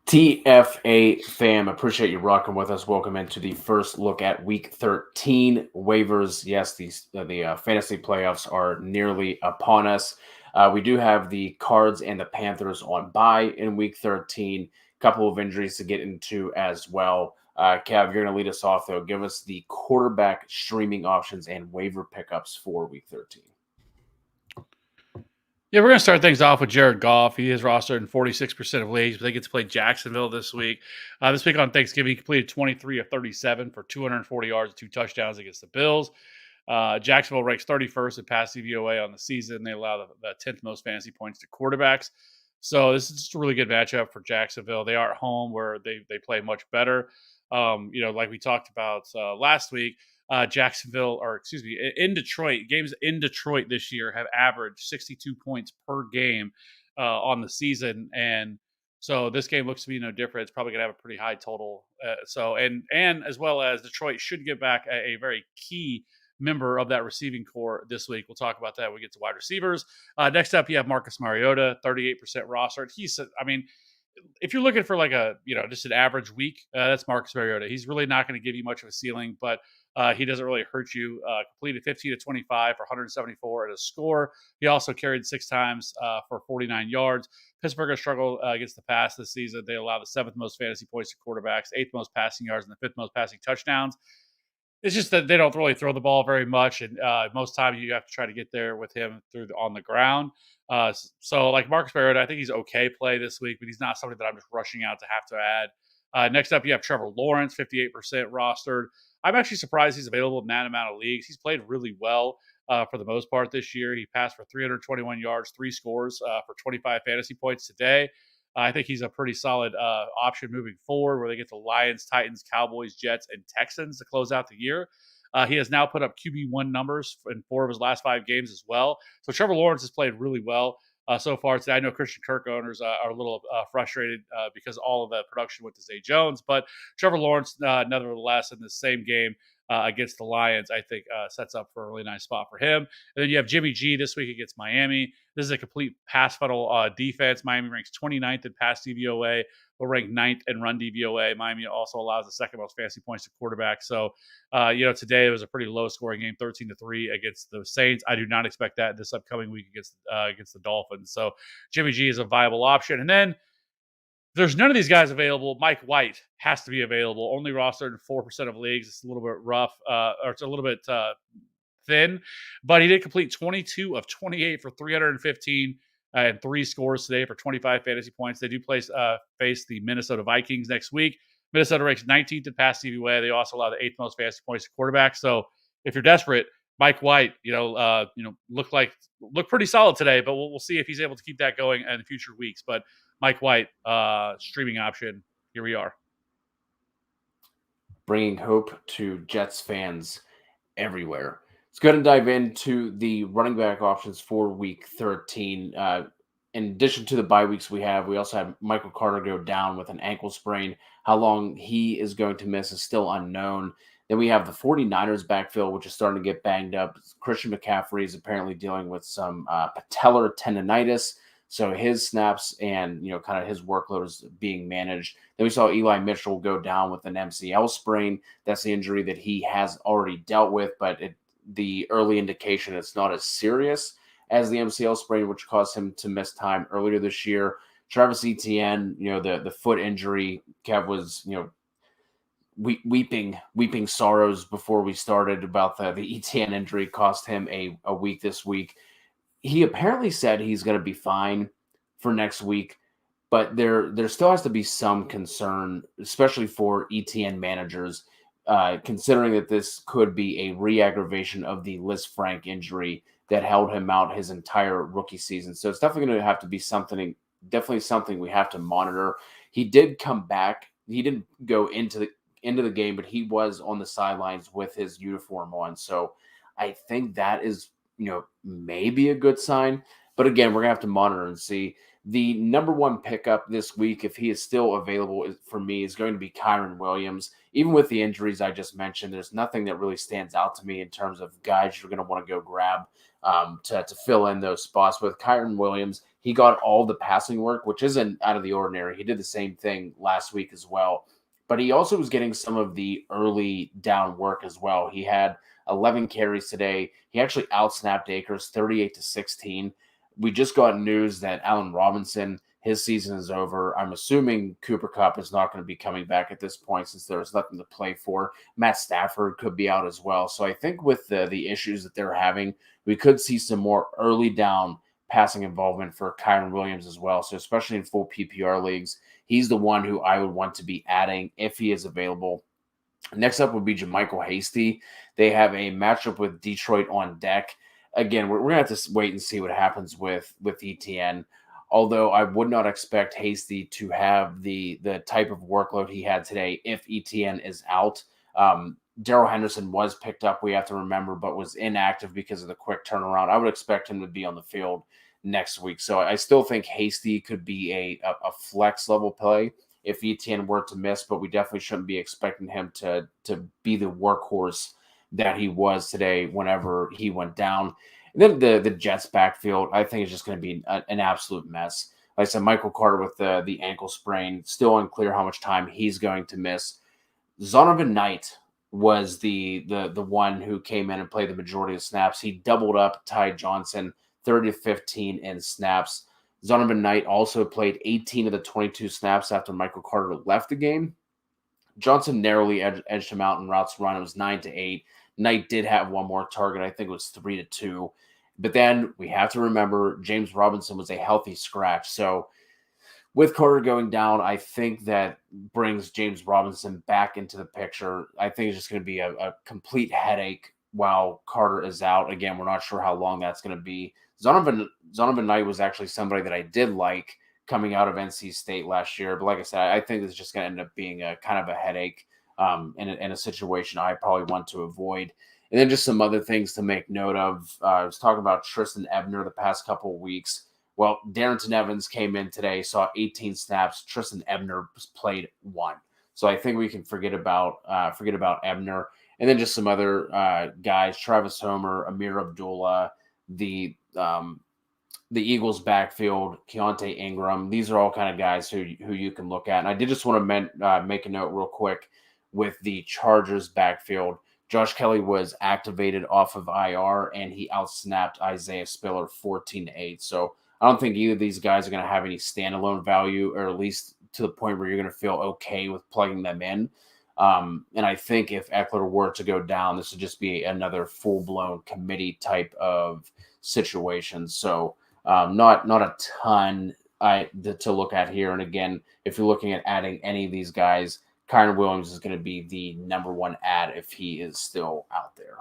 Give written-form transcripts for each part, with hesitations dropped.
TFA fam, appreciate you rocking with us. Welcome into the first look at Week 13 waivers. Yes, the fantasy playoffs are nearly upon us. We do have the Cards and the Panthers on bye in Week 13. Couple of injuries to get into as well. Cav, you're going to lead us off, though. Give us the quarterback streaming options and waiver pickups for Week 13. Yeah, we're going to start things off with Jared Goff. He is rostered in 46% of leagues, but they get to play Jacksonville this week. This week on Thanksgiving, he completed 23 of 37 for 240 yards and 2 touchdowns against the Bills. Jacksonville ranks 31st in pass DVOA on the season. They allow the 10th most fantasy points to quarterbacks. So this is just a really good matchup for Jacksonville. They are at home where they play much better. Like we talked about last week, in Detroit, games in Detroit this year have averaged 62 points per game on the season. And so this game looks to be no different. It's probably going to have a pretty high total. And as well as Detroit should get back a very key member of that receiving core this week. We'll talk about that when we get to wide receivers. Next up, you have Marcus Mariota, 38% rostered. If you're looking for just an average week, that's Marcus Mariota. He's really not going to give you much of a ceiling, but he doesn't really hurt you. Completed 15 to 25 for 174 at a score. He also carried 6 times for 49 yards. Pittsburgh has struggled against the pass this season. They allow the 7th most fantasy points to quarterbacks, 8th most passing yards, and the 5th most passing touchdowns. It's just that they don't really throw the ball very much, and most times you have to try to get there with him on the ground. So like Marcus Mariota, I think he's okay play this week, but he's not somebody that I'm just rushing out to have to add. Next up, you have Trevor Lawrence, 58% rostered. I'm actually surprised he's available in that amount of leagues. He's played really well for the most part this year. He passed for 321 yards, 3 scores for 25 fantasy points today. I think he's a pretty solid option moving forward, where they get the Lions, Titans, Cowboys, Jets, and Texans to close out the year. He has now put up QB1 numbers in 4 of his last 5 games as well. So Trevor Lawrence has played really well so far today. I know Christian Kirk owners are a little frustrated because all of the production went to Zay Jones, but Trevor Lawrence, nevertheless, in the same game against the Lions, I think sets up for a really nice spot for him. And then you have Jimmy G this week against Miami. This is a complete pass funnel defense. Miami ranks 29th in pass DVOA, but ranked 9th in run DVOA. Miami also allows the 2nd most fantasy points to quarterback. So, today it was a pretty low scoring game, 13-3 against the Saints. I do not expect that this upcoming week against the Dolphins. So Jimmy G is a viable option. And then there's none of these guys available. Mike White has to be available. Only rostered in 4% of leagues. It's a little bit rough, or it's a little bit thin, but he did complete 22 of 28 for 315 and 3 scores today for 25 fantasy points. They do face the Minnesota Vikings next week. Minnesota ranks 19th in pass DVOA. They also allow the 8th most fantasy points to quarterback. So if you're desperate, Mike White, look pretty solid today, but we'll see if he's able to keep that going in future weeks. But Mike White, streaming option. Here we are. Bringing hope to Jets fans everywhere. Let's go ahead and dive into the running back options for Week 13. In addition to the bye weeks we also have Michael Carter go down with an ankle sprain. How long he is going to miss is still unknown. Then we have the 49ers backfield, which is starting to get banged up. Christian McCaffrey is apparently dealing with some patellar tendonitis. So his snaps and, kind of his workload is being managed. Then we saw Eli Mitchell go down with an MCL sprain. That's the injury that he has already dealt with, but the early indication it's not as serious as the MCL sprain, which caused him to miss time earlier this year. Travis Etienne, the foot injury, Kev was, weeping sorrows before we started about the Etienne injury cost him a week this week. He apparently said he's going to be fine for next week, but there still has to be some concern, especially for ETN managers, considering that this could be a re-aggravation of the Liz Frank injury that held him out his entire rookie season. So it's definitely going to have to be something we have to monitor. He did come back. He didn't go into the game, but he was on the sidelines with his uniform on. So I think that is, maybe a good sign. But again, we're going to have to monitor and see. The number one pickup this week, if he is still available for me, is going to be Kyren Williams. Even with the injuries I just mentioned, there's nothing that really stands out to me in terms of guys you're going to want to go grab to fill in those spots with. Kyren Williams, he got all the passing work, which isn't out of the ordinary. He did the same thing last week as well. But he also was getting some of the early down work as well. He had 11 carries today. He actually outsnapped Akers 38-16. We just got news that Allen Robinson, his season is over. I'm assuming Cooper Kupp is not going to be coming back at this point since there's nothing to play for. Matt Stafford could be out as well. So I think with the issues that they're having, we could see some more early down passing involvement for Kyron Williams as well. So especially in full PPR leagues, he's the one who I would want to be adding if he is available. Next up would be JaMychal Hasty. They have a matchup with Detroit on deck. Again, we're going to have to wait and see what happens with ETN. Although I would not expect Hasty to have the type of workload he had today if ETN is out. Darrell Henderson was picked up, we have to remember, but was inactive because of the quick turnaround. I would expect him to be on the field next week. So I still think Hasty could be a flex level play if ETN were to miss, but we definitely shouldn't be expecting him to be the workhorse that he was today whenever he went down. And then the Jets backfield, I think, is just going to be an absolute mess. Like I said, Michael Carter with the ankle sprain, still unclear how much time he's going to miss. Zonovan Knight was the one who came in and played the majority of snaps. He doubled up Ty Johnson, 30-15 in snaps. Zonovan Knight also played 18 of the 22 snaps after Michael Carter left the game. Johnson narrowly edged him out in routes run. It was 9-8. Knight did have one more target. I think it was 3-2. But then we have to remember James Robinson was a healthy scratch. So with Carter going down, I think that brings James Robinson back into the picture. I think it's just going to be a complete headache while Carter is out. Again, we're not sure how long that's going to be. Zonovan Knight was actually somebody that I did like coming out of NC State last year. But like I said, I think it's just going to end up being a kind of a headache in a situation I probably want to avoid. And then just some other things to make note of. I was talking about Tristan Ebner the past couple of weeks. Well, Darrington Evans came in today, saw 18 snaps. Tristan Ebner played 1. So I think we can forget about Ebner. And then just some other guys, Travis Homer, Amir Abdullah, the Eagles backfield, Keontae Ingram. These are all kind of guys who you can look at. And I did just want to make a note real quick with the Chargers backfield. Josh Kelly was activated off of IR, and he outsnapped Isaiah Spiller 14-8. So I don't think either of these guys are going to have any standalone value, or at least to the point where you're going to feel okay with plugging them in. And I think if Eckler were to go down, this would just be another full-blown committee type of situation. So not a ton to look at here. And again, if you're looking at adding any of these guys, Kyron Williams is going to be the number one add if he is still out there.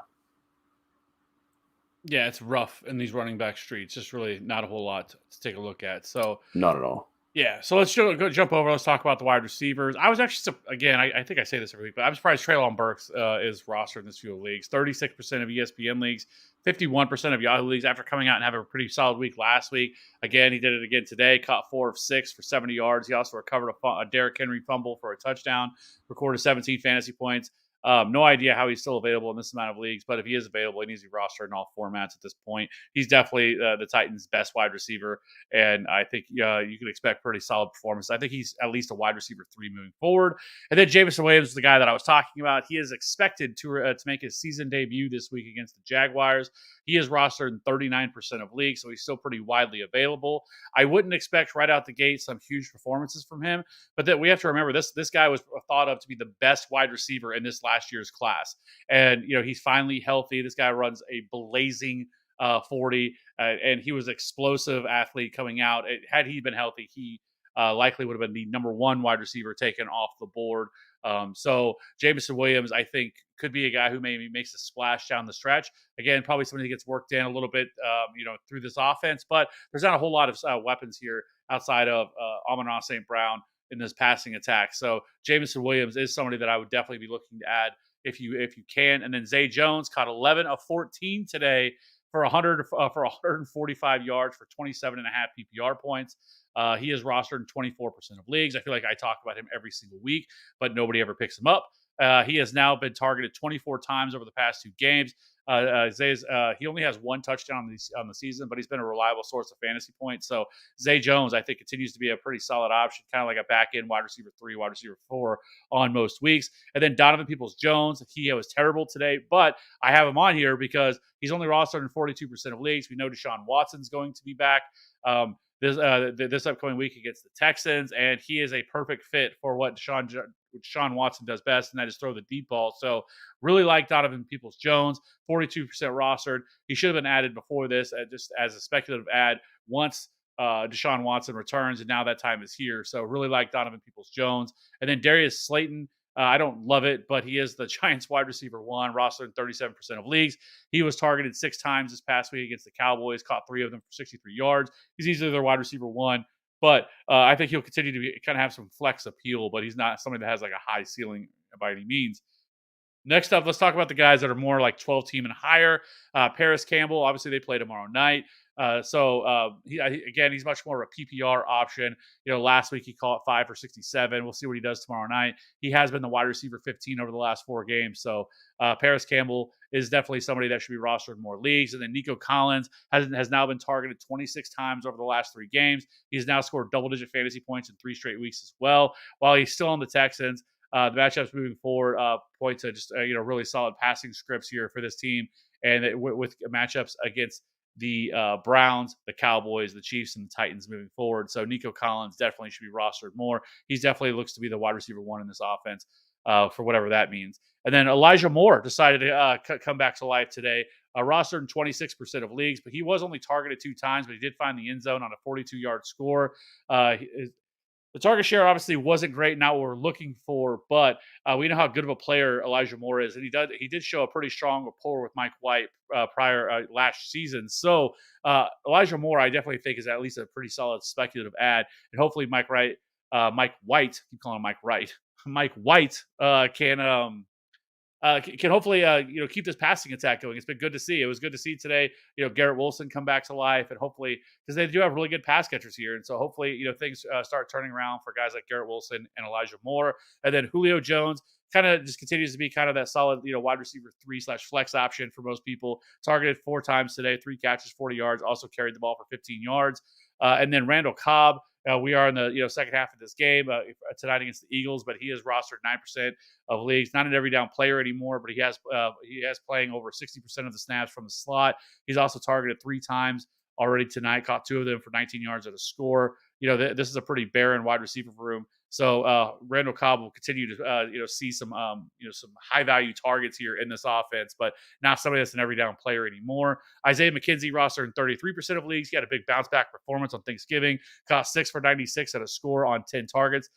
Yeah, it's rough in these running back streets. Just really not a whole lot to take a look at. So not at all. Yeah, so let's go jump over. Let's talk about the wide receivers. I was actually, again, I think I say this every week, but I'm surprised Treylon Burks is rostered in this few leagues. 36% of ESPN leagues, 51% of Yahoo leagues after coming out and having a pretty solid week last week. Again, he did it again today, caught 4 of 6 for 70 yards. He also recovered a Derrick Henry fumble for a touchdown, recorded 17 fantasy points. No idea how he's still available in this amount of leagues, but if he is available, he needs to be rostered in all formats at this point. He's definitely the Titans' best wide receiver, and I think you can expect pretty solid performance. I think he's at least a wide receiver 3 moving forward. And then Jameson Williams is the guy that I was talking about. He is expected to make his season debut this week against the Jaguars. He is rostered in 39% of leagues, so he's still pretty widely available. I wouldn't expect right out the gate some huge performances from him, but that we have to remember this guy was thought of to be the best wide receiver in this last year's class. And, he's finally healthy. This guy runs a blazing 40, and he was an explosive athlete coming out. Had he been healthy, he likely would have been the number 1 wide receiver taken off the board. So Jameson Williams, I think, could be a guy who maybe makes a splash down the stretch. Again, probably somebody who gets worked in a little bit, through this offense. But there's not a whole lot of weapons here outside of Amon-Ra St. Brown in this passing attack. So Jameson Williams is somebody that I would definitely be looking to add if you can. And then Zay Jones caught 11 of 14 today for 145 yards for 27.5 PPR points. He is rostered in 24% of leagues. I feel like I talk about him every single week, but nobody ever picks him up. He has now been targeted 24 times over the past 2 games. He only has one touchdown on the season, but he's been a reliable source of fantasy points. So Zay Jones, I think, continues to be a pretty solid option, kind of like a back end wide receiver 3, wide receiver 4 on most weeks. And then Donovan Peoples-Jones, he was terrible today, but I have him on here because he's only rostered in 42% of leagues. We know Deshaun Watson's going to be back this upcoming week against the Texans, and he is a perfect fit for what Deshaun Watson does best, and that is throw the deep ball. So really like Donovan Peoples-Jones, 42% rostered. He should have been added before this, just as a speculative ad once Deshaun Watson returns, and now that time is here. So really like Donovan Peoples-Jones. And then Darius Slayton, I don't love it, but he is the Giants wide receiver 1, rostered in 37% of leagues. He was targeted 6 times this past week against the Cowboys, caught 3 of them for 63 yards. He's easily their wide receiver 1, but I think he'll continue to kind of have some flex appeal, but he's not somebody that has like a high ceiling by any means. Next up, let's talk about the guys that are more like 12 team and higher. Paris Campbell, obviously they play tomorrow night. He's much more of a PPR option. Last week he caught 5 for 67. We'll see what he does tomorrow night. He has been the wide receiver 15 over the last 4 games. So Paris Campbell is definitely somebody that should be rostered in more leagues. And then Nico Collins has now been targeted 26 times over the last 3 games. He's now scored double-digit fantasy points in 3 straight weeks as well. While he's still on the Texans, the matchups moving forward point to just really solid passing scripts here for this team, and with matchups against the Browns, the Cowboys, the Chiefs, and the Titans moving forward. So Nico Collins definitely should be rostered more. He's definitely looks to be the wide receiver 1 in this offense for whatever that means. And then Elijah Moore decided to come back to life today. Rostered in 26% of leagues, but he was only targeted 2 times, but he did find the end zone on a 42-yard score. The target share obviously wasn't great, not what we're looking for, but we know how good of a player Elijah Moore is, and he did show a pretty strong rapport with Mike White prior last season. So Elijah Moore, I definitely think, is at least a pretty solid speculative ad, and hopefully Mike White, keep calling him Mike Wright, Mike White can hopefully keep this passing attack going. It's been good to see. It was good to see today, Garrett Wilson come back to life, and hopefully, because they do have really good pass catchers here, and so hopefully things start turning around for guys like Garrett Wilson and Elijah Moore. And then Julio Jones kind of just continues to be kind of that solid wide receiver 3/flex option for most people. Targeted 4 times today, 3 catches, 40 yards, also carried the ball for 15 yards. And then Randall Cobb, we are in the second half of this game tonight against the Eagles, but he is rostered 9% of leagues. Not an every down player anymore, but he has playing over 60% of the snaps from the slot. He's also targeted 3 times already tonight, caught 2 of them for 19 yards at a score. This is a pretty barren wide receiver room. So Randall Cobb will continue to see some high value targets here in this offense, but not somebody that's an every down player anymore. Isaiah McKenzie rostered in 33% of leagues. He had a big bounce back performance on Thanksgiving, caught 6 for 96 at a score on 10 targets.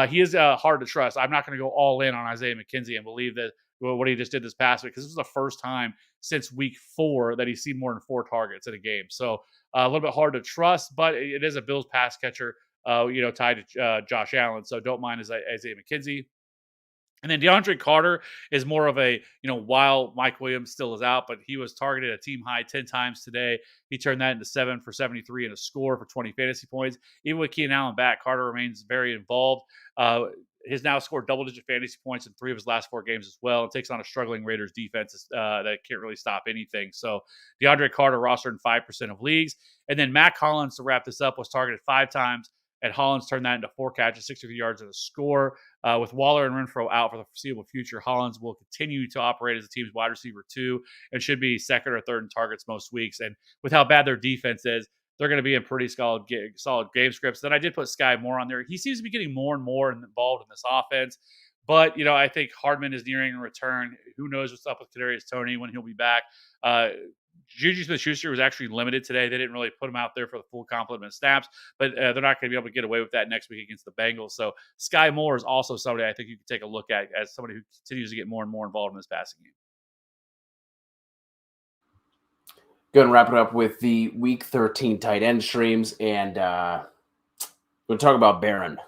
He is hard to trust. I'm not going to go all in on Isaiah McKenzie and believe that what he just did this past week, because this is the first time since week 4 that he's seen more than 4 targets in a game. So a little bit hard to trust, but it is a Bills pass catcher, tied to Josh Allen. So don't mind Isaiah McKenzie. And then DeAndre Carter is more of a, while Mike Williams still is out, but he was targeted a team high 10 times today. He turned that into 7 for 73 and a score for 20 fantasy points. Even with Keenan Allen back, Carter remains very involved. Has now scored double-digit fantasy points in 3 of his last 4 games as well. It takes on a struggling Raiders defense that can't really stop anything. So DeAndre Carter rostered in 5% of leagues. And then Matt Collins, to wrap this up, was targeted 5 times. And Hollins turned that into 4 catches, 63 yards and a score. With Waller and Renfro out for the foreseeable future, Hollins will continue to operate as the team's wide receiver 2 and should be second or third in targets most weeks. And with how bad their defense is, they're going to be in pretty solid game scripts. Then I did put Sky Moore on there. He seems to be getting more and more involved in this offense. But, I think Hardman is nearing a return. Who knows what's up with Kadarius Toney when he'll be back. Juju Smith-Schuster was actually limited today. They didn't really put him out there for the full complement of snaps, but they're not going to be able to get away with that next week against the Bengals. So Sky Moore is also somebody I think you can take a look at as somebody who continues to get more and more involved in this passing game. Go ahead and wrap it up with the Week 13 tight end streams, and we'll talk about Barron.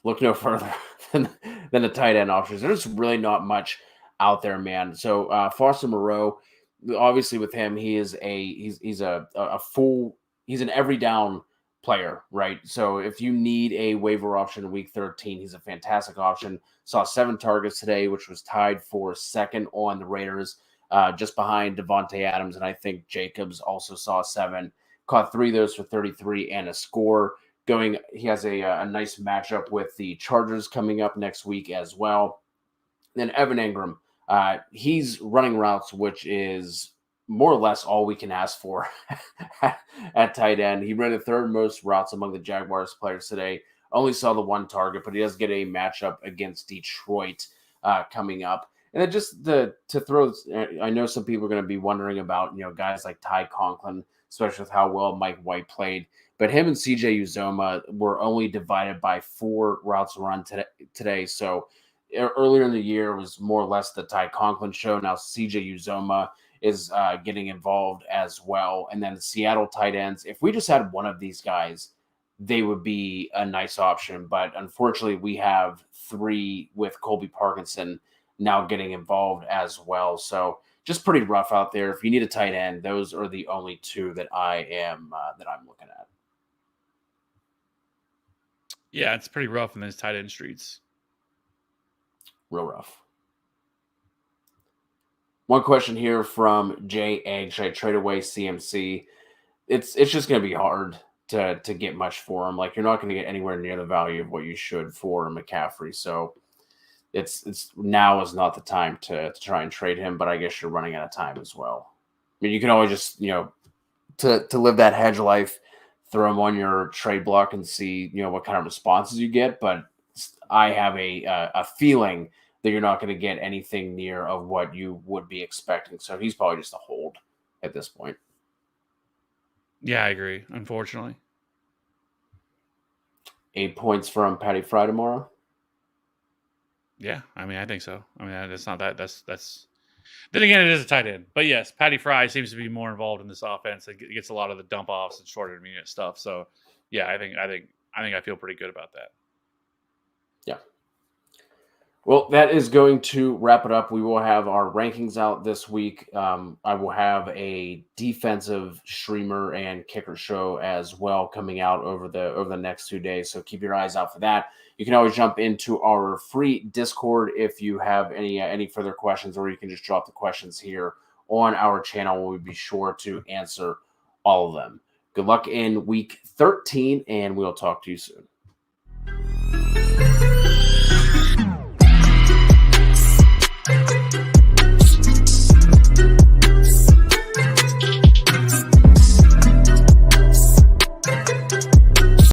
Look no further than the tight end options. There's really not much out there, man. So Foster Moreau, obviously with him, he's an every down player, right? So if you need a waiver option in Week 13, he's a fantastic option. Saw 7 targets today, which was tied for second on the Raiders just behind Devontae Adams, and I think Jacobs also saw 7. Caught 3 of those for 33 and a score. He has a nice matchup with the Chargers coming up next week as well. Then Evan Ingram, he's running routes, which is more or less all we can ask for at tight end. He ran the 3rd most routes among the Jaguars players today. Only saw the 1 target, but he does get a matchup against Detroit coming up. And then just to throw, I know some people are going to be wondering about, guys like Ty Conklin, especially with how well Mike White played. But him and CJ Uzoma were only divided by 4 routes run today. So earlier in the year, it was more or less the Ty Conklin show. Now CJ Uzoma is getting involved as well. And then the Seattle tight ends, if we just had one of these guys, they would be a nice option. But unfortunately, we have 3 with Colby Parkinson now getting involved as well. So just pretty rough out there. If you need a tight end, those are the only 2 that I'm looking at. Yeah, it's pretty rough in those tight end streets. Real rough. One question here from Jay Egg. Should I trade away CMC? It's just going to be hard to get much for him. Like, you're not going to get anywhere near the value of what you should for McCaffrey. So it's now is not the time to try and trade him, but I guess you're running out of time as well. I mean, you can always just, to live that hedge life, throw him on your trade block and see, what kind of responses you get. But I have a feeling that you're not going to get anything near of what you would be expecting. So he's probably just a hold at this point. Yeah, I agree, unfortunately. 8 points from Patty Fry tomorrow. Yeah, I mean, I think so. I mean, it's not that. That's. Then again, it is a tight end, but yes, Patty Fry seems to be more involved in this offense. It gets a lot of the dump offs and short intermediate stuff. So, yeah, I think I feel pretty good about that. Yeah. Well, that is going to wrap it up. We will have our rankings out this week. I will have a defensive streamer and kicker show as well coming out over the next 2 days. So keep your eyes out for that. You can always jump into our free Discord if you have any further questions, or you can just drop the questions here on our channel. We'll be sure to answer all of them. Good luck in week 13, and we'll talk to you soon.